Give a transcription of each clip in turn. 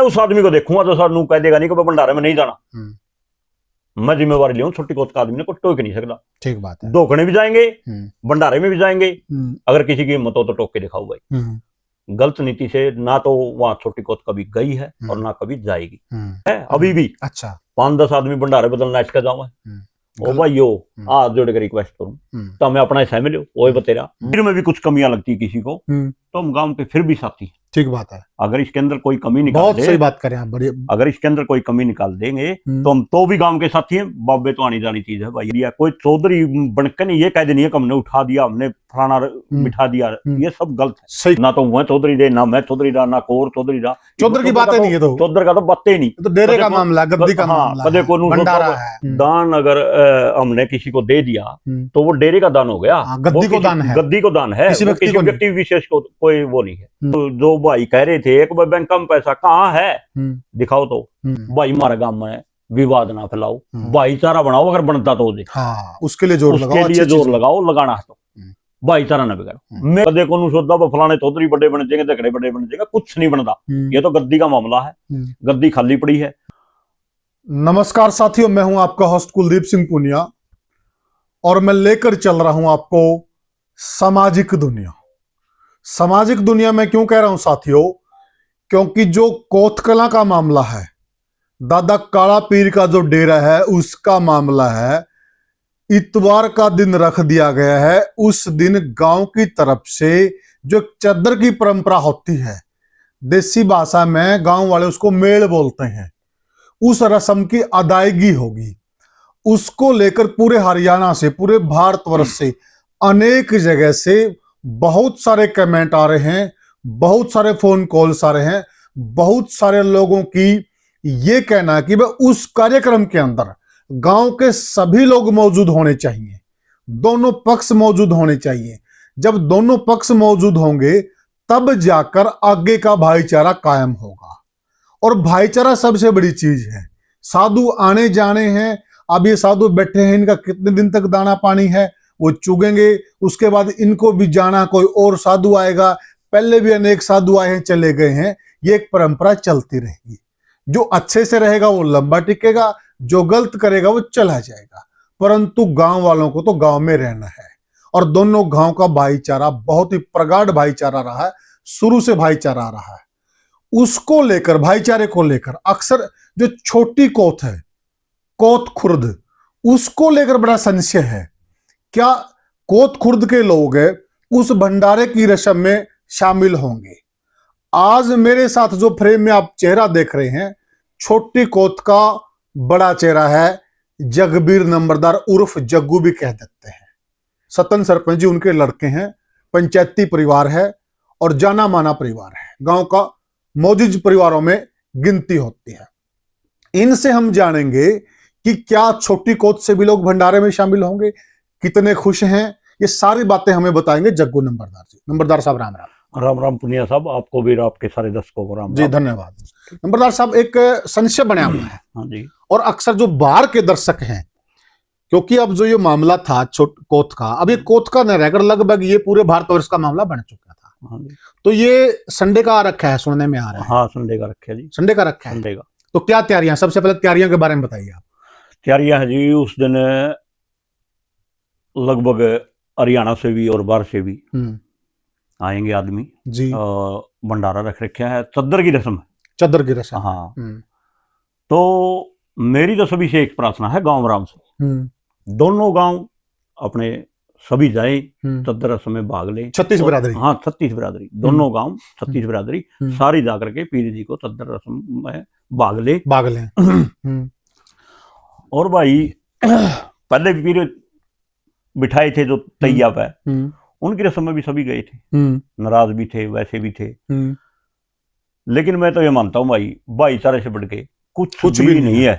उस आदमी को देखूंगा तो सानू कह देगा नहीं कि भंडारे में नहीं जाना। मैं जिम्मेवारी लिया छोटी कोत का आदमी ने कोई टोक नहीं सकता। ठीक बात है। धोखने भी जाएंगे, भंडारे में भी जाएंगे, अगर किसी की हिम्मत हो तो टोक के दिखाओ भाई। गलत नीति से ना तो वहां छोटी कोत कभी गई है और ना कभी जाएगी है अभी भी। अच्छा 5-10 आदमी भंडारे बदलना इसका जाओ ओ भाई यो हाथ जोड़ के रिक्वेस्ट करूं तो हमें अपना हिस्सा मिलो वो बतेरा। फिर में भी कुछ कमियां लगती है किसी को तो हम गांव के फिर भी साथी। ठीक बात है। अगर इसके अंदर कोई कमी निकाल बहुत सही बात करें आप, बड़ी। अगर इसके अंदर कोई कमी निकाल देंगे तो हम तो भी गांव के साथी हैं। बाबे तो आनी जानी चीज है भाई। कोई चौधरी बनकर नहीं ये कह देनी है कि हमने उठा दिया, हमने फलाना बिठा दिया, ये सब गलत है। सही। ना तो मैं चौधरी रहे, ना मैं चौधरी रहा, ना कोर चौधरी रहा। चौधरी की बात नहीं है, तो चौधर का तो बातें नहीं, तो डेरे का मामला, गद्दी का मामला, कदे को दान अगर हमने किसी को दे दिया तो वो डेरे का दान हो गया, गद्दी को दान है, गद्दी को दान है, किसी व्यक्ति विशेष को कोई वो नहीं है। तो जो भाई कह रहे थे एक बैंक का पैसा कहाँ है दिखाओ तो भाई हमारे गांव में विवाद ना फैलाओ, भाईचारा बनाओ, अगर बनता तो दे। उसके लिए जोर लगाओ, उसके लिए जोर लगाओ, लगाना है तो भाईचारा ना बिगाड़ो। मैं कदे को सोचता फलाने चौधरी बड़े बन जाएंगे, दकड़े बड़े बन जाएगा, कुछ नहीं बनता। ये तो गद्दी का मामला है, गद्दी खाली पड़ी है। नमस्कार साथियों, मैं हूं आपका होस्ट कुलदीप सिंह पुनिया और मैं लेकर चल रहा हूं आपको सामाजिक दुनिया। सामाजिक दुनिया में क्यों कह रहा हूं साथियों, क्योंकि जो कोतकला का मामला है, दादा काला पीर का जो डेरा है उसका मामला है, इतवार का दिन रख दिया गया है। उस दिन गांव की तरफ से जो चद्दर की परंपरा होती है, देसी भाषा में गांव वाले उसको मेल बोलते हैं, उस रस्म की अदायगी होगी। उसको लेकर पूरे हरियाणा से, पूरे भारतवर्ष से, अनेक जगह से बहुत सारे कमेंट आ रहे हैं, बहुत सारे फोन कॉल्स आ रहे हैं, बहुत सारे लोगों की ये कहना है कि भाई उस कार्यक्रम के अंदर गांव के सभी लोग मौजूद होने चाहिए, दोनों पक्ष मौजूद होने चाहिए। जब दोनों पक्ष मौजूद होंगे तब जाकर आगे का भाईचारा कायम होगा। और भाईचारा सबसे बड़ी चीज है। साधु आने जाने हैं, अब ये साधु बैठे हैं, इनका कितने दिन तक दाना पानी है वो चुगेंगे, उसके बाद इनको भी जाना, कोई और साधु आएगा। पहले भी अनेक साधु आए हैं, चले गए हैं, ये एक परंपरा चलती रहेगी। जो अच्छे से रहेगा वो लंबा टिकेगा, जो गलत करेगा वो चला जाएगा। परंतु गांव वालों को तो गांव में रहना है और दोनों गांव का भाईचारा बहुत ही प्रगाढ़ भाईचारा रहा है, शुरू से भाईचारा रहा है। उसको लेकर, भाईचारे को लेकर अक्सर जो छोटी कोत है, कोत खुर्द, उसको लेकर बड़ा संशय है। क्या कोत खुर्द के लोग उस भंडारे की रस्म में शामिल होंगे? आज मेरे साथ जो फ्रेम में आप चेहरा देख रहे हैं, छोटी कोत का बड़ा चेहरा है, जगबीर नंबरदार उर्फ जग्गू भी कह देते हैं। सतन सरपंच जी उनके लड़के हैं, पंचायती परिवार है और जाना माना परिवार है, गांव का मौजूद परिवारों में गिनती होती है। इनसे हम जानेंगे कि क्या छोटी कोत से भी लोग भंडारे में शामिल होंगे, कितने खुश हैं, ये सारी बातें हमें बताएंगे जग्गू नंबरदार जी। नंबरदार साहब राम राम। राम राम पुनिया साहब, आपको भी, आपके सारे दर्शकों को राम जी, धन्यवाद। नंबरदार साहब, एक संशय बना हुआ है। हाँ जी। और अक्सर जो बाहर के दर्शक हैं, क्योंकि अब जो ये मामला था कोत का, अब ये कोत का न रहकर लगभग ये पूरे भारतवर्ष का मामला बन चुका था। हाँ जी। तो ये संडे का रखा है, सुनने में आ रहा है। हाँ, संडे का रखा है जी। संडे का रखा है। संडे का। तो क्या तैयारियां, सबसे पहले तैयारियों के बारे में बताइए आप। तैयारियां है जी, उस दिन लगभग हरियाणा से भी और बाहर से भी आएंगे आदमी जी। भंडारा रख रखा है, चद्दर की रस्म है। चद्दर की रस्म। हाँ। तो मेरी तो सभी से एक प्रार्थना है, गांव राम से दोनों गांव अपने सभी जाए, चद्दर रस्म में भाग ले। 36 बिरादरी। हाँ, 36 बिरादरी, दोनों गांव 36 बिरादरी सारी जाकर के पीर जी को चद्दर रस्म में भाग ले। और भाई पहले भी पीर बिठाए थे जो तैया पे, उनकी रस्म में भी सभी गए थे, नाराज भी थे, वैसे भी थे। लेकिन मैं तो ये मानता हूँ भाई, भाईचारे से बढ़ के कुछ भी नहीं है।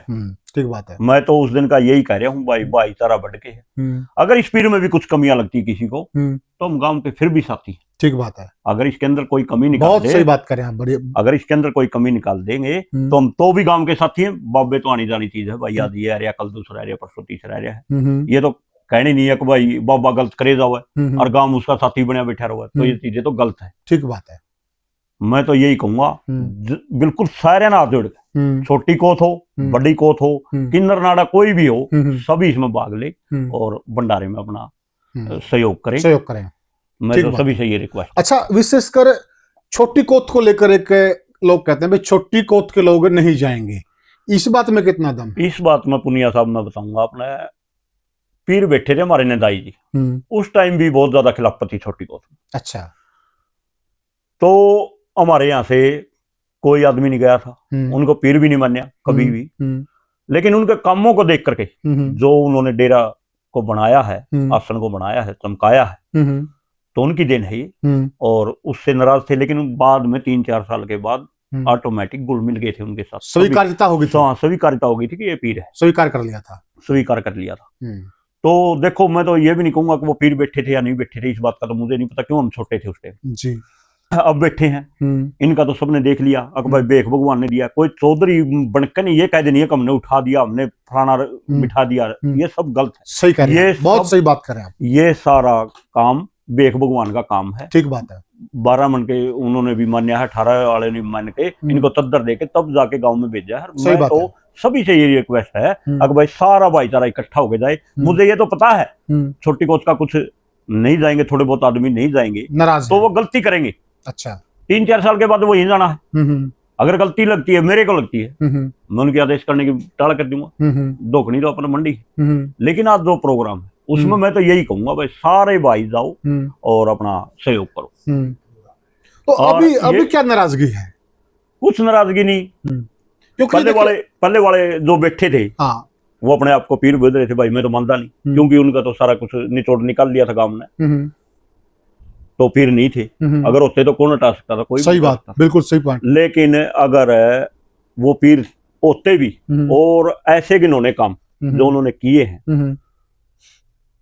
ठीक बात है। मैं तो उस दिन का यही कह रहा हूँ भाई, भाईचारा बढ़ के है। अगर इस पीर में भी कुछ कमियां लगती किसी को तो हम गांव के फिर भी साथी। ठीक बात है। अगर इसके अंदर कोई कमी निकाल बहुत सही बात करें आप, बढ़िया। अगर इसके अंदर कोई कमी निकाल देंगे तो हम तो भी गांव के साथी हैं। बाबे तो आनी जानी चीज है भाई, आज ये आ रहा, कल दूसरा आ रहा, परसों तीसरा आ रहा है। ये तो कहने नहीं है कि भाई बाबा गलत करे जाओ है और गांव उसका साथी बनया बैठा रहो है, तो ये चीजें तो गलत है। ठीक बात है। मैं तो यही कहूंगा बिल्कुल सारे ना हाथ जोड़ के, छोटी कोत हो, बड़ी कोत हो, किन्नर नाड़ा कोई भी हो, सभी इसमें भाग ले और भंडारे में अपना सहयोग करें। मैं तो सभी से ये रिक्वेस्ट। अच्छा, विशेषकर छोटी कोत को लेकर एक लोग कहते हैं भाई छोटी कोत के लोग नहीं जाएंगे, इस बात में कितना दम? इस बात में पुनिया साहब मैं बताऊंगा, अपने पीर बैठे थे हमारे नेदाई जी, उस टाइम भी बहुत ज्यादा खिलाफत थी छोटी कोत। अच्छा। तो हमारे यहाँ से कोई आदमी नहीं गया था, उनको पीर भी नहीं मान्या कभी भी, लेकिन उनके कामों को देख करके जो उन्होंने डेरा को बनाया है, आसन को बनाया है, चमकाया है, तो उनकी देन है ये। और उससे नाराज थे, लेकिन बाद में 3-4 साल के बाद ऑटोमेटिक गुल मिल गए थे उनके साथ, स्वीकार्यता हो गई थी। हाँ, स्वीकार्यता हो गई थी कि ये पीर है, स्वीकार कर लिया था। तो देखो, मैं तो ये भी नहीं कहूंगा कि वो पीर बैठे थे या नहीं बैठे थे, इस बात का तो मुझे नहीं पता, क्यों हम छोटे थे उस टाइम जी। अब बैठे हैं, इनका तो सबने देख लिया, अकबर बेख भगवान ने दिया, कोई चौधरी बनकर नहीं ये कह देनी है कि हमने उठा दिया, हमने फलाना बिठा दिया, ये सब गलत है। सही कह रहे हैं, बहुत सही बात कर रहे हैं आप। ये सारा काम बेख भगवान का काम है। ठीक बात है। 12 मन के उन्होंने भी मान्या है, 18 वाले ने मान के इनको तद्दर देके तब जाके गांव में भेजा है। सही बात तो है। सभी से ये रिक्वेस्ट है अगर भाई सारा भाईचारा इकट्ठा होके जाए। मुझे ये तो पता है छोटी कोच का कुछ नहीं जाएंगे, थोड़े बहुत आदमी नहीं जाएंगे, नाराज तो वो गलती करेंगे। अच्छा। 3-4 साल के बाद वो यहीं जाना है। अगर गलती लगती है, मेरे को लगती है, मैं उनके आदेश करने की टाल कर दूंगा, धोखनी तो अपना मंडी। लेकिन आज जो प्रोग्राम है उसमें मैं तो यही कहूंगा भाई सारे भाई जाओ और अपना सहयोग करो। तो अभी क्या नाराजगी है? कुछ नाराजगी नहीं, क्योंकि पहले वाले जो बैठे थे वो अपने आप को पीर बोल रहे थे, भाई मैं तो मानता नहीं, क्योंकि उनका तो सारा कुछ निचोड़ निकाल लिया था गांव ने, तो पीर नहीं थे। अगर होते तो कौन हटा सकता था? कोई। सही बात, बिल्कुल सही बात। लेकिन अगर वो पीर होते भी और ऐसे जिन्होंने काम जो उन्होंने किए हैं,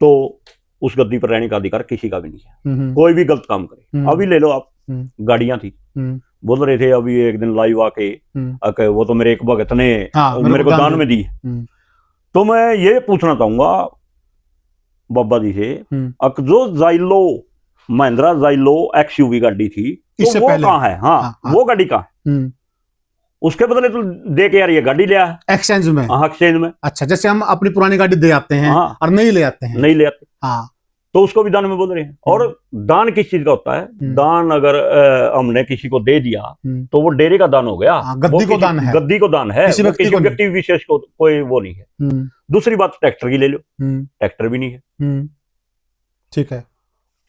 तो उस गद्दी पर रहने का अधिकार किसी का भी नहीं है। कोई भी गलत काम करे, अभी ले लो आप, गाड़ियां थी, बोल रहे थे अभी एक दिन लाइव आके वो तो मेरे एक भगत ने मेरे को दान में दी। तो मैं ये पूछना चाहूंगा बाबा जी से, जो जाइलो महिंद्रा जाइलो XUV गाड़ी थी, तो वो कहाँ है? हाँ, वो गाड़ी कहाँ है? उसके बदले तो दे के यार ये गाड़ी ले आया एक्सचेंज में। हाँ, एक्सचेंज में। अच्छा, जैसे हम अपनी पुरानी गाड़ी दे आते हैं और नहीं ले आते हैं, नहीं ले आते, हाँ, तो उसको भी दान में बोल रहे हैं। और दान किस चीज का होता है? दान अगर हमने किसी को दे दिया तो वो डेरे का दान हो गया, गद्दी को दान है, गद्दी को दान है, किसी व्यक्ति विशेष को कोई वो नहीं है। दूसरी बात, ट्रैक्टर की ले लो, ट्रैक्टर भी नहीं है, ठीक है,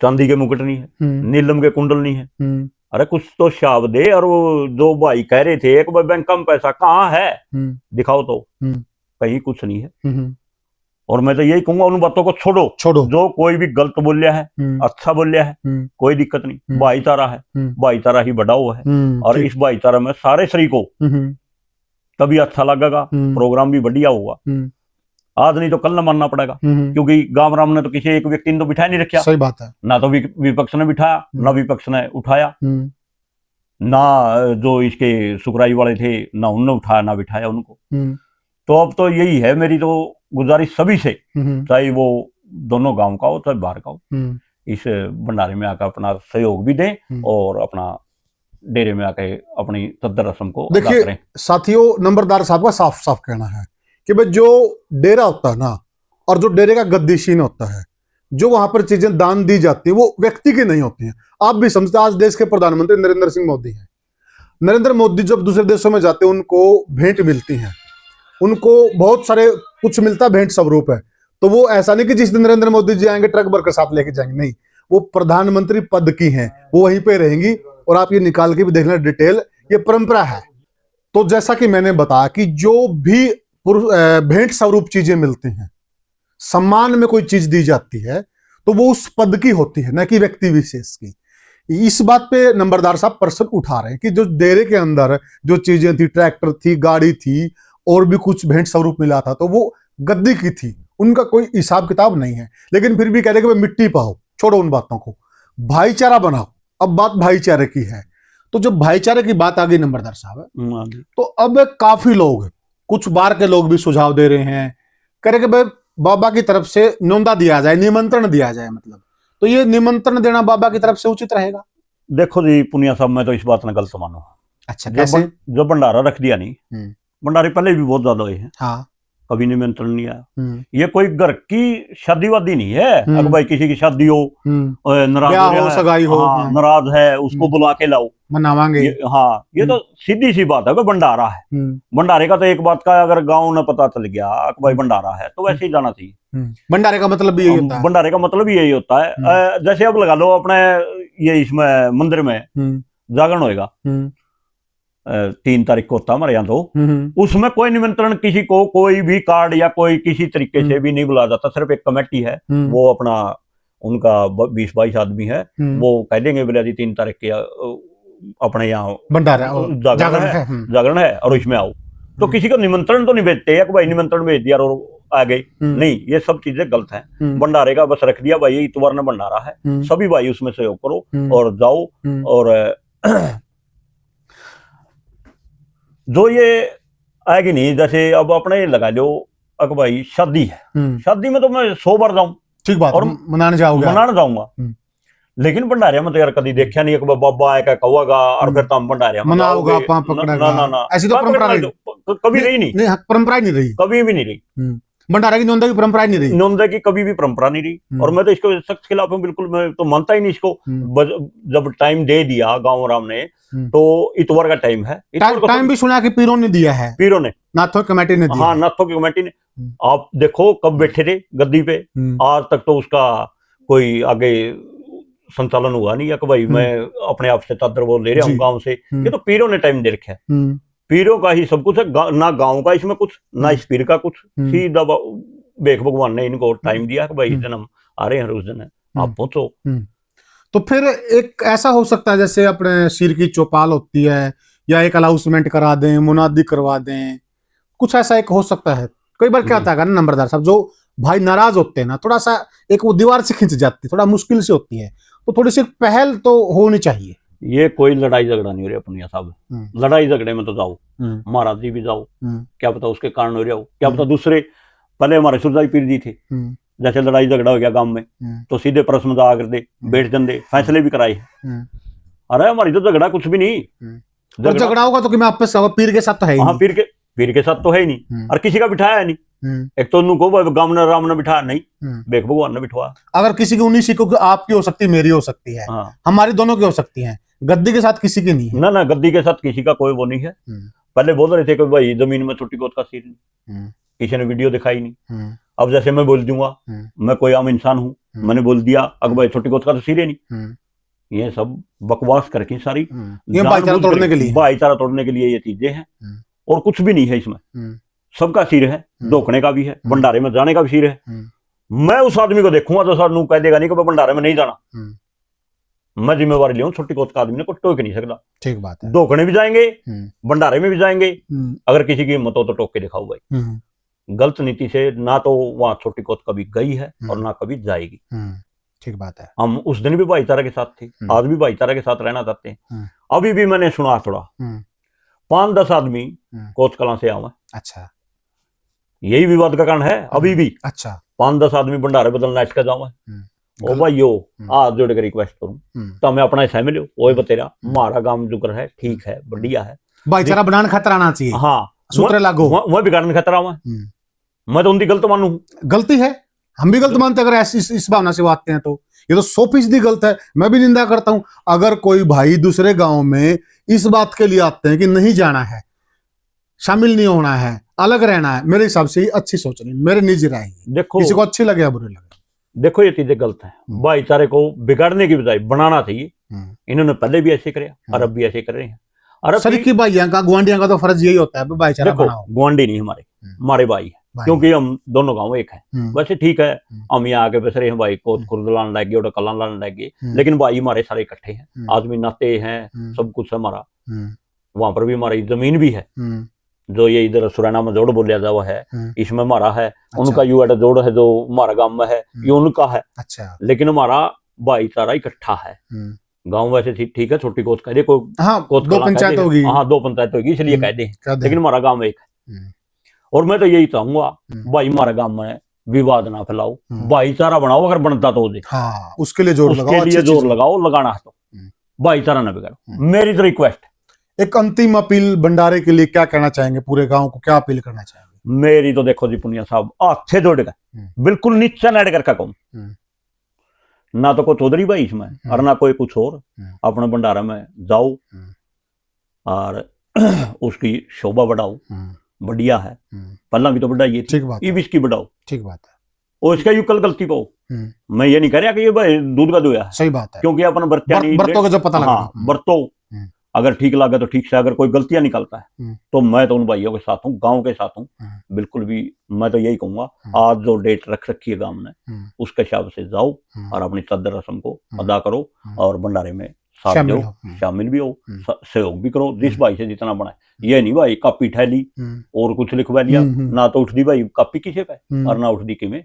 चांदी के मुकुट नहीं है, नीलम के कुंडल नहीं है। अरे कुछ तो शाब दे। और वो जो भाई कह रहे थे एक बैंक कम पैसा कहाँ है, दिखाओ तो, कहीं कुछ नहीं है। और मैं तो यही कहूंगा उन बातों को छोड़ो। जो कोई भी गलत बोलिया है, अच्छा बोलिया है, कोई दिक्कत नहीं, भाईचारा है, भाईचारा ही बढ़ाओ है। और इस भाईचारा में सारे शरीकों तभी अच्छा लगेगा, प्रोग्राम भी बढ़िया होगा। आज नहीं तो कल न मानना पड़ेगा, क्योंकि गांव राम ने तो किसी एक व्यक्ति ने तो बिठाया नहीं रखा। सही बात है। ना तो विपक्ष ने बिठाया, ना विपक्ष ने उठाया, ना जो इसके सुकराई वाले थे ना उन्होंने उठाया ना बिठाया उनको। तो अब तो यही है मेरी तो गुजारिश सभी से, चाहे वो दोनों गांव का हो चाहे बाहर का हो, इस भंडारे में आकर अपना सहयोग भी दें और अपना डेरे में आकर अपनी सद्दर रस्म को अदा करें। देखिए साथियों, नंबरदार साहब का साफ साफ कहना है कि भाई जो डेरा होता है ना, और जो डेरे का गद्दीशीन होता है, जो वहां पर चीजें दान दी जाती है, वो व्यक्ति की नहीं होती हैं। आप भी समझते, आज देश के प्रधानमंत्री नरेंद्र सिंह मोदी हैं। नरेंद्र मोदी जब दूसरे देशों में जाते हैं, उनको भेंट मिलती हैं, उनको बहुत सारे कुछ मिलता है, भेंट स्वरूप है। तो वो ऐसा नहीं कि जिस दिन नरेंद्र मोदी जी आएंगे ट्रक भर कर साथ लेके जाएंगे, नहीं, वो प्रधानमंत्री पद की हैं, वो वहीं पे रहेंगी। और आप ये निकाल के भी देख लें डिटेल, ये परंपरा है। तो जैसा कि मैंने बताया कि जो भी भेंट स्वरूप चीजें मिलती हैं, सम्मान में कोई चीज दी जाती है, तो वो उस पद की होती है, न कि व्यक्ति विशेष की। इस बात पे नंबरदार साहब प्रश्न उठा रहे हैं कि जो डेरे के अंदर जो चीजें थी, ट्रैक्टर थी, गाड़ी थी, और भी कुछ भेंट स्वरूप मिला था, तो वो गद्दी की थी, उनका कोई हिसाब किताब नहीं है। लेकिन फिर भी कह रहे कि भाई मिट्टी पाओ, छोड़ो उन बातों को, भाईचारा बनाओ। अब बात भाईचारे की है, तो जब भाईचारे की बात आ गई नंबरदार साहब, तो अब काफी लोग, कुछ बार के लोग भी सुझाव दे रहे हैं, कह रहे कि भाई बाबा की तरफ से न्योंदा दिया जाए, निमंत्रण दिया जाए, मतलब तो ये निमंत्रण देना बाबा की तरफ से उचित रहेगा? देखो जी पुनिया साहब, मैं तो इस बात में गलत मानू। अच्छा, कैसे? जो भंडारा रख दिया नहीं, भंडारे पहले भी बहुत ज्यादा हुए हैं। हाँ। कभी निमंत्रण नहीं आया। ये कोई घर की शादी वादी नहीं है। अगर भाई किसी की शादी हो, नाराज हो, सगाई हो, हाँ, नाराज है, उसको बुला के लाओ, मनावांगे। हाँ, ये तो सीधी सी बात है। भाई भंडारा है, भंडारे का तो एक बात का अगर गांव में पता चल गया कि भाई भंडारा है तो वैसे ही जाना चाहिए। भंडारे का मतलब भी यही होता है। भंडारे का मतलब ही यही होता है। जैसे अब लगा लो अपने ये इसमें मंदिर में जागरण होएगा, 3 तारीख को होता है हमारे यहाँ, तो उसमें कोई निमंत्रण किसी को, कोई भी कार्ड या कोई किसी तरीके से भी नहीं बुलाया जाता। सिर्फ एक कमेटी है, वो अपना उनका 20-22 आदमी है, वो कह देंगे बोले जी 3 तारीख के अपने यहाँ जागरण है और इसमें आओ। तो किसी को निमंत्रण तो नहीं भेजते कि भाई निमंत्रण भेज दिया और आ गए, नहीं, ये सब चीजें गलत हैं। भंडारे का बस रख दिया भाई, इतवार ने भंडारा है, सभी भाई उसमें सहयोग करो और जाओ। और जो ये आएगी नहीं, जैसे अब अपने लगा लो अक भाई शादी है, शादी में तो मैं 100 बार जाऊं, ठीक बात, और मनाने जाऊंगा, लेकिन भंडारे में तो यार कभी देखा नहीं है बाबा आएगा कहोगा और फिर तुम भंडारे मनाओगा, ना, ऐसी तो परंपरा कभी रही नहीं, परंपरा नहीं रही, कभी भी नहीं रही। भंडारा की नोंदा की परंपरा नहीं रही, नोंदा की कभी भी परंपरा नहीं रही। और मैं तो इसको सख्त खिलाफ हूँ, बिल्कुल मैं तो मानता ही नहीं इसको। जब टाइम दे दिया गांव राम ने, तो इतवार का टाइम है। टाइम भी सुना कि पीरों ने दिया है, पीरों ने, नाथों की कमेटी ने दिया। हाँ, नाथों की कमेटी ने। आप देखो कब बैठे थे गद्दी पे, आज तक तो उसका कोई आगे संचालन हुआ नहीं है कि भाई मैं अपने आप से चादर वो ले रहा हूँ गांव से। ये तो पीरों ने टाइम दे रखा है, पीरों का ही सब कुछ है, ना गांव का इसमें कुछ, ना इस पीर का कुछ। सीधा बेख भगवान ने इनको टाइम दिया कि भाई इस दिन हम आ रहे हैं, उस दिन आप पहुंचो। तो फिर एक ऐसा हो सकता है जैसे अपने सिर की चौपाल होती है, या एक अनाउंसमेंट करा दें, मुनादी करवा दें, कुछ ऐसा एक हो सकता है। कई बार क्या होता है ना नंबरदार साहब, जो भाई नाराज होते हैं ना, थोड़ा सा एक वो दीवार से खिंच जाती है, थोड़ा मुश्किल से होती है, तो थोड़ी सी पहल तो होनी चाहिए। ये कोई लड़ाई झगड़ा नहीं हो रहा पुनिया साहब, लड़ाई झगड़े में तो जाओ, महाराज जी भी जाओ, क्या पता उसके कारण हो रहा हो, क्या पता दूसरे पहले हमारे सुरजाई पीर जी थे, जैसे लड़ाई झगड़ा हो गया गांव में तो सीधे परस में जा कर दे, बैठ जंदे, फैसले भी कराए। अरे हमारी तो झगड़ा कुछ भी नहीं। झगड़ा होगा तो कि मैं आपस पीर के साथ तो है ही, हाँ, पीर के साथ तो है ही नहीं, और किसी का बिठाया है नहीं। एक तो उनको गांव ने राम ने बिठाया नहीं, बेख भगवान ने बिठवा। अगर किसी की 19 को आपकी हो सकती है, मेरी हो सकती है, हमारी दोनों की हो सकती है, गद्दी के साथ किसी की नहीं है। ना, गद्दी के साथ किसी का कोई वो नहीं है। पहले बोल रहे थे कि भाई जमीन में छोटी गोद का सिर नहीं, किसी ने वीडियो दिखाई नहीं। अब जैसे मैं बोल दूंगा, मैं कोई आम इंसान हूं, मैंने बोल दिया अब भाई छोटी गोद का तो सिर नहीं, ये सब बकवास करके सारी भाईचारा तोड़ने के लिए ये चीजें हैं, और कुछ भी नहीं है इसमें। सबका सिर है, धोखने का भी है, भंडारे में जाने का भी सिर है। मैं उस आदमी को देखूंगा तो सर कह देगा नहीं कि भंडारे में नहीं जाना, मैं जिम्मेवारी लिया, छोटी कोत का आदमी ने कोई टोक नहीं सकता। ठीक बात है, धोखने भी जाएंगे, भंडारे में भी जाएंगे, अगर किसी की हिम्मत हो तो टोक के दिखाओ भाई। गलत नीति से ना तो वहां छोटी कोत कभी गई है और ना कभी जाएगी। ठीक बात है। हम उस दिन भी भाईचारा के साथ थे, आज भी भाईचारा के साथ रहना चाहते हैं। अभी भी मैंने सुना थोड़ा 5-10 आदमी कोत कला से आवा। अच्छा, यही विवाद का कारण है अभी भी। अच्छा, 5-10 आदमी भंडारे बदलना अटका जावा। ओ भाई हाथ जोड़ कर रिक्वेस्ट करूं तो मैं अपना हिस्सा में लो, वो बतेरा हमारा गांव जुकर है, ठीक है, बढ़िया है, भाईचारा बनाने खतरा आना चाहिए। हाँ, सूत्र लागू, वह बिगाड़ने खतरा हुआ। मैं तो उनकी गलत मानू, गलती है, हम भी गलत मानते अगर ऐसी इस भावना से बात हैं तो। ये तो 100% गलत है, मैं भी निंदा करता हूं। अगर कोई भाई दूसरे गांव में इस बात के लिए आते हैं कि नहीं जाना है, शामिल नहीं होना है, अलग रहना है, मेरे हिसाब से अच्छी सोच नहीं, मेरे निजी राय है। देखो, किसी को अच्छी लगे या बुरी लगे, देखो ये चीजें गलत है। भाईचारे को बिगाड़ने की बजाय बनाना चाहिए। इन्होंने पहले भी ऐसे किया और अब भी ऐसे कर रहे हैं। और सरीकी भाइयों का, गुआंढियों का तो फर्ज यही होता है भाईचारा बनाओ। गुआंढी नहीं हमारे भाई है, क्योंकि हम दोनों गांव एक है। वैसे ठीक है, हम यहाँ आके बस रहे हैं भाई, कोत खुर्द लाने लग गए और कला लाने लग गए, लेकिन भाई हमारे सारे इकट्ठे हैं, आदमी नाते हैं, सब कुछ हमारा। वहां पर भी हमारी जमीन भी है, जो ये इधर सुरैना में जोड़ बोलिया जावा है, इसमें हमारा है। उनका यू एड जोड़ है जो हमारा गांव में है, ये उनका है। अच्छा, लेकिन हमारा भाईचारा इकट्ठा है। गांव वैसे ठीक है, छोटी कोत कह दे, कोई 2 पंचायत होगी, हाँ 2 पंचायत होगी, इसलिए कह दे, लेकिन हमारा गांव एक है। और मैं तो यही चाहूंगा भाई, हमारे गांव में विवाद ना फैलाओ, भाईचारा बनाओ, अगर बनता तो हाँ, उसके लिए जोर लगाओ, लगाना है तो भाईचारा न बिगाड़ो, मेरी तो रिक्वेस्ट। एक अंतिम अपील भंडारे के लिए क्या कहना चाहेंगे, पूरे गांव को क्या अपील करना चाहेंगे? मेरी तो देखो जी पुनिया साहब, हाथे जोड़ गए, बिल्कुल नीचा नड करके कहूं, ना तो कोई चौधरी भाई इसमें और ना कोई कुछ और, अपने भंडारा में जाओ और उसकी शोभा बढ़ाओ, बढ़िया है, पहला भी तो बढ़ाइए, ठीक बात, ये भी इसकी बढ़ाओ, ठीक बात है। और इसका यू कल गलती पाओ, मैं ये नहीं कह रहा कि ये भाई दूध का दोया है, सही बात है, क्योंकि अपन बर्तों का जब पता लगा, हाँ बर्तो, अगर ठीक लगे तो ठीक से, अगर कोई गलतियां निकलता है तो मैं तो उन भाइयों के साथ हूँ, गांव के साथ हूँ, बिल्कुल भी मैं तो यही कहूंगा, आज जो डेट रख रखी है गांव ने, उसके हिसाब से जाओ और अपनी सदर रस्म को अदा करो और भंडारे में साथ दो, शामिल भी हो, सहयोग भी करो, जिस भाई से जितना बना। ये नहीं भाई कापी ठहली और कुछ लिखवा लिया, ना तो उठती भाई कापी किसे पे और ना उठती कि में,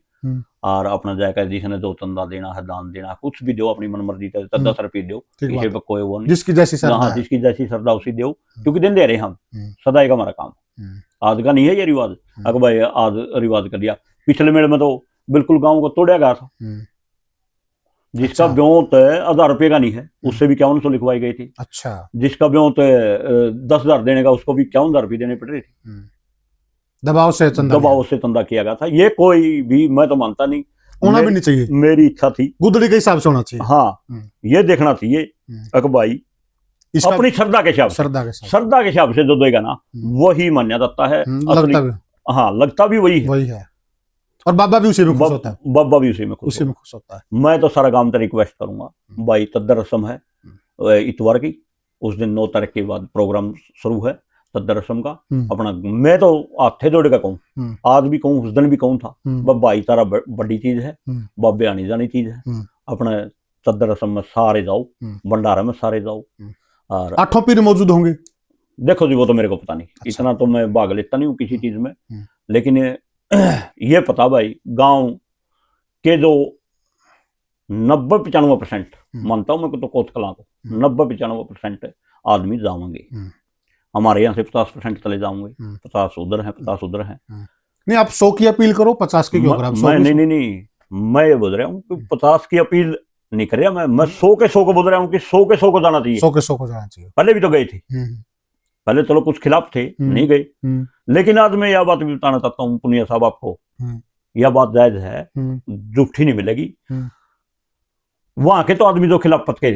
और अपना जाकर जिसने जो चंदा देना है, दान देना है, कुछ भी दो अपनी मन मर्जी से, 10 रुपये दो, किसी पे कोई वो नहीं, जिसकी जैसी श्रद्धा, जिसकी जैसी श्रद्धा उसी दो, क्योंकि दिन दे रहे हम, सदा का हमारा काम, आज का नहीं है ये रिवाज, अगर भाई आज रिवाज कर दिया। पिछले मेले में तो बिल्कुल गाँव को तोड़ा गया था, जिसका ब्योंत 1000 रुपये का नहीं है, उससे भी 5100 लिखवाई गई थी। अच्छा, जिसका ब्योंत 10,000 देने का, उसको भी 51,000 रुपये देने पड़ रहे थे, दबाव से चंदा किया गया था। ये कोई भी, मैं तो मानता नहीं, होना भी नहीं चाहिए, मेरी इच्छा थी गुदड़ी के हिसाब से होना चाहिए। हाँ, ये देखना चाहिए अक भाई अपनी श्रद्धा के हिसाब से जो देगा ना, वही मान्य जाता है, हाँ लगता भी वही है, और बाबा भी उसी में खुश होता है, बाबा भी उसी में खुश होता है। मैं तो सारा गांव से रिक्वेस्ट करूंगा भाई, तद्दर रस्म है इतवार की, उस दिन 9 तारीख के बाद प्रोग्राम शुरू है तद्दर रस्म का, अपना मैं तो हाथे जोड़ के कहूँ, आज भी कहूँ, उस दिन भी कहूँ था, भाईचारा बड़ी चीज है, बाबे आनी जानी चीज है, अपने तद्दर रस्म में सारे जाओ, भंडारा में सारे जाओ, और 8 पीर मौजूद होंगे। देखो जी वो तो मेरे को पता नहीं, इतना तो मैं भाग लेता नहीं हूँ किसी चीज में, लेकिन ये पता भाई गांव के जो 90-95% मानता हूं मैं तो कोत कला को, 90-95% आदमी जाएंगे, हमारे यहाँ से 50% चले जाऊंगे, 50 उधर हैं, 50 उधर हैं। नहीं, आप 100 की अपील करो, 50 की क्यों? नहीं, मैं ये बोल रहा हूँ कि 50 की अपील नहीं कर रहा मैं 100 के 100 को बोल रहा हूँ कि 100 के 100 को जाना चाहिए, 100 के 100 को जाना चाहिए। पहले भी तो गए थे, पहले चलो कुछ खिलाफ थे, नहीं गए, लेकिन आज मैं यह बात भी बताना चाहता हूँ पुनिया साहब आपको, यह बात जायज है, झूठी नहीं मिलेगी, वहां के तो आदमी जो खिलाफ पथ के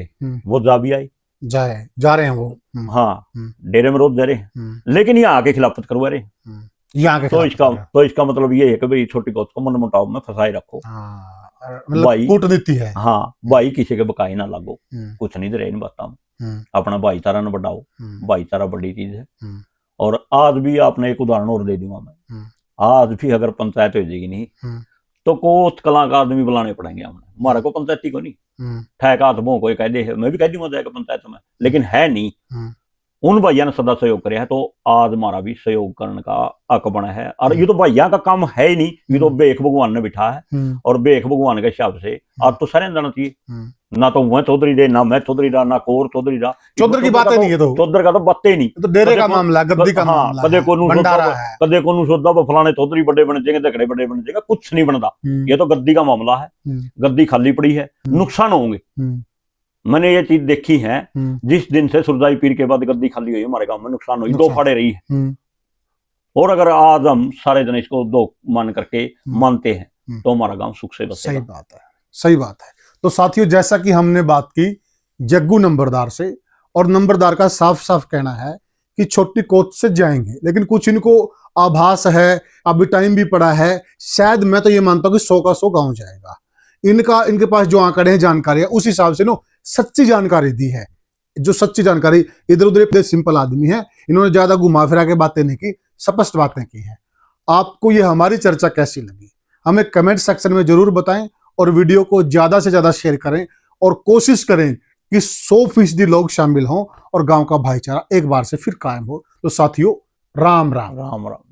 वो जा भी आए, जा रहे हैं वो, हाँ डेरे में रोज जा रहे हैं, लेकिन यहाँ आके खिलाफत करवा रहे हैं, तो इसका मतलब ये है कि भाई छोटी गोत को मन मुटाव में फंसाए रखो, भाई कूटनीति है, हाँ भाई किसी के बकाई ना लागो, कुछ नहीं दे रहे इन बातों में, अपना भाईचारा न बढ़ाओ, भाईचारा बड़ी चीज है। और आज भी आपने एक उदाहरण और दे दूंगा मैं, आज भी अगर पंचायत हो जाएगी नहीं तो कोत कला का आदमी बुलाने पड़ेंगे हमें, हमारे को पंचायती को नहीं, ठहका हाथ मुंह कोई कह दे, मैं भी कह दूंगा जाएगा पंचायत में, लेकिन है नहीं, उन भैया ने सदा सहयोग करे है, तो आज हमारा भी सहयोग करने का हक बना है। और ये तो भैया का काम है ही नहीं, ये तो बेख भगवान ने बिठा है, और बेख भगवान के हिसाब से आज तो सारे जाना चाहिए, ना तो मैं चौधरी दे, ना मैं चौधरी रहा, ना कोर चौधरी रहा, चौधरी की बातें नहीं है, तो चौधर का तो बातें नहीं, तो डेरे का मामला, गद्दी का मामला, कदे को सोचता वो फलाने चौधरी बड़े बन जाएंगे, दकड़े बड़े बन जाएगा, कुछ नहीं बनता, ये तो गद्दी का मामला है, गद्दी खाली पड़ी है, नुकसान होंगे। मैंने ये चीज देखी है, जिस दिन से सुरदाई पीर के बाद गद्दी खाली हुई हमारे गांव में नुकसान हुई, 2 फाड़े रही है, और अगर आज हम सारे जन इसको 2 मान करके मानते हैं तो हमारा गांव सुख से बचेगा। सही बात है, सही बात है। तो साथियों, जैसा कि हमने बात की जग्गू नंबरदार से, और नंबरदार का साफ साफ कहना है कि छोटी कोत से जाएंगे, लेकिन कुछ इनको आभास है, अभी टाइम भी पड़ा है, शायद मैं तो ये मानता हूँ कि 100 का 100 गाँव जाएगा। इनके पास जो आंकड़े हैं, जानकारी है, उस हिसाब से सच्ची जानकारी दी है, जो सच्ची जानकारी, इधर उधर सिंपल आदमी है, इन्होंने ज्यादा घुमा फिरा के बातें नहीं की, स्पष्ट बातें की हैं। आपको ये हमारी चर्चा कैसी लगी हमें कमेंट सेक्शन में जरूर बताएं, और वीडियो को ज्यादा से ज्यादा शेयर करें, और कोशिश करें कि 100% लोग शामिल हों और गांव का भाईचारा एक बार से फिर कायम हो। तो साथियों, राम राम। राम राम।